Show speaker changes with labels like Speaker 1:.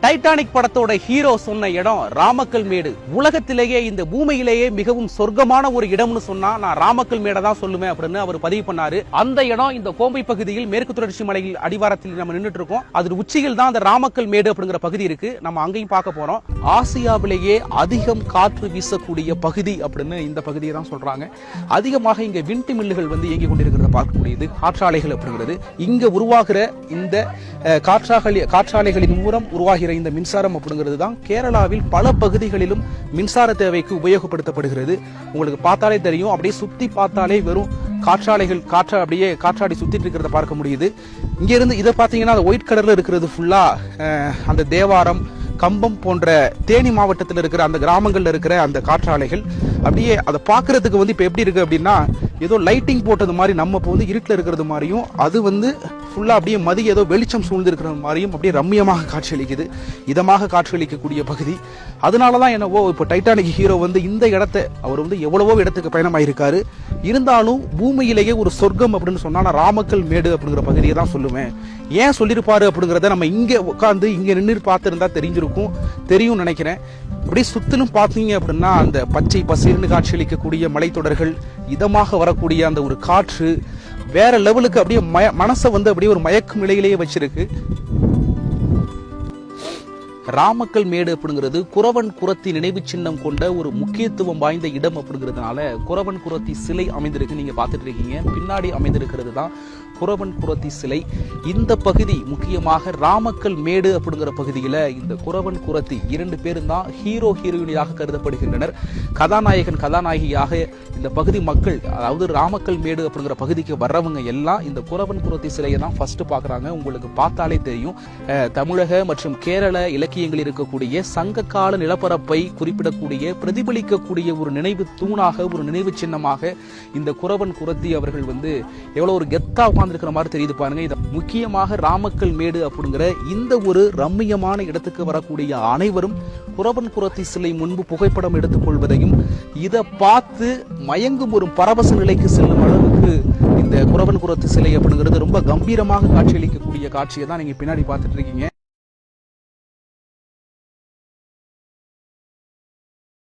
Speaker 1: Titanic படத்தோட hero சொன்ன இடம் ராமக்கல் மேடு. உலகத்திலேயே இந்த பூமியிலேயே மிகவும் சொர்க்கமான ஒரு இடம்னு சொன்னா நான் ராமக்கல் மேடை தான் சொல்லுவேன் அப்படின்னு அவர் பதிவு பண்ணாரு. அந்த இடம் இந்த கோம்பை பகுதியில் மேற்கு தொடர்ச்சி மலையில் அடிவாரத்தில் நம்ம நின்றுட்டு இருக்கோம். அது உச்சியில் தான் அந்த ராமக்கல் மேடு அப்படிங்கிற பகுதி இருக்கு. நம்ம அங்கேயும் பார்க்க போறோம். ஆசியாவிலேயே அதிகம் காற்று வீசக்கூடிய பகுதி அப்படின்னு இந்த பகுதியை தான் சொல்றாங்க. அதிகமாக இங்க விண்ட் மில்லுகள் வந்து இயங்கி கொண்டிருக்கிறத பார்க்க முடியுது. காற்றாலைகள் அப்படிங்கிறது இங்க உருவாகிற இந்த காற்றாலைகளின் மூலம் உருவாகிற இந்த மின்சாரம் அப்படிங்கிறது தான் கேரளாவில் பல பகுதிகளிலும் மின்சார தேவைக்கு உபயோகப்படுத்தப்படுகிறது. உங்களுக்கு பார்த்தாலே தெரியும், அப்படியே சுத்தி பார்த்தாலே வெறும் காற்றாலைகள் அப்படியே காற்றாடி சுத்திட்டு இருக்கிறத பார்க்க முடியுது. இங்க இருந்து இதை பார்த்தீங்கன்னா ஒயிட் கலர்ல இருக்கிறது ஃபுல்லா அந்த தேவாரம், கம்பம் போன்ற தேனி மாவட்டத்தில் இருக்கிற அந்த கிராமங்கள்ல இருக்கிற அந்த காற்றாலைகள். அப்படியே அதை பார்க்கறதுக்கு வந்து இப்ப எப்படி இருக்கு அப்படின்னா ஏதோ லைட்டிங் போட்டது மாதிரி, நம்ம இப்போ வந்து இருட்டில் இருக்கிறது மாதிரியும், அது வந்து ஃபுல்லா அப்படியே மதிய ஏதோ வெளிச்சம் சூழ்ந்து இருக்கிற மாதிரியும் அப்படியே ரம்மியமாக காட்சியளிக்குது. இதமாக காட்சியளிக்கக்கூடிய பகுதி. அதனாலதான் என்னவோ இப்போ டைட்டானிக் ஹீரோ வந்து இந்த இடத்தை அவர் வந்து எவ்வளவோ இடத்துக்கு பயணமாயிருக்காரு. இருந்தாலும் பூமியிலேயே ஒரு சொர்க்கம் அப்படின்னு சொன்னா நான் ராமக்கல் மேடு அப்படிங்கிற பகுதியை தான் சொல்லுவேன். ஏன் சொல்லியிருப்பாரு அப்படிங்கிறத நம்ம இங்க உட்காந்து இங்க நின்று பார்த்துருந்தா தெரியும் நினைக்கிறேன். அப்படியே சுத்திலும் பார்த்தீங்க அப்படின்னா அந்த பச்சை பசேல்னு காட்சியளிக்கக்கூடிய மலைத்தொடர்கள், இதமாக வரக்கூடிய அந்த ஒரு காற்று வேற லெவலுக்கு அப்படியே மனசை வந்து அப்படியே ஒரு மயக்கும் நிலையிலேயே வச்சிருக்கு. ராமக்கல் மேடு அப்படிங்கிறது குறவன் குரத்தி நினைவு சின்னம் கொண்ட ஒரு முக்கியத்துவம் வாய்ந்த இடம் அப்படிங்கிறதுனால குறவன் குரத்தி சிலை அமைந்திருக்கு. நீங்க பார்த்துட்டு இருக்கீங்க, பின்னாடி அமைந்திருக்கிறது தான் குறவன் குரத்தி சிலை. இந்த பகுதி முக்கியமாக ராமக்கல் மேடு அப்படிங்கிற பகுதியில இந்த குறவன் குரத்தி இரண்டு பேரும் தான் ஹீரோ ஹீரோயினியாக கருதப்படுகின்றனர். கதாநாயகியாக இந்த பகுதி மக்கள், அதாவது ராமக்கல் மேடு அப்படிங்கிற பகுதிக்கு வர்றவங்க எல்லாம் இந்த குறவன் குரத்தி சிலையை தான் ஃபர்ஸ்ட் பாக்குறாங்க. உங்களுக்கு பார்த்தாலே தெரியும், தமிழக மற்றும் கேரள இலக்கியங்களில் இருக்கக்கூடிய சங்ககால நிலப்பரப்பை குறிப்பிடக்கூடிய பிரதிபலிக்கக்கூடிய ஒரு நினைவு தூணாக, ஒரு நினைவு சின்னமாக இந்த குறவன் குரத்தி அவர்கள் வந்து எவ்வளவு ஒரு கெத்தா இருக்கிற மாதிரி தெரியுது பாருங்க. இது முக்கியமாக ராமக்கல் மேடு அப்படிங்கிற இந்த ஒரு ரம்மியமான இடத்துக்கு வரக்கூடிய அனைவரும் குறவன் குரத்தி சிலை முன்பு புகைப்படம் எடுத்துக் கொள்வதையும், இதை பார்த்து மயங்கும் ஒரு பரவச நிலைக்கு செல்லும் அளவுக்கு இந்த குறவன் குரத்தி சிலை அப்படிங்கிறது ரொம்ப கம்பீரமாக காட்சியளிக்கக்கூடிய காட்சியை தான் நீங்க பின்னாடி பார்த்துட்டு இருக்கீங்க.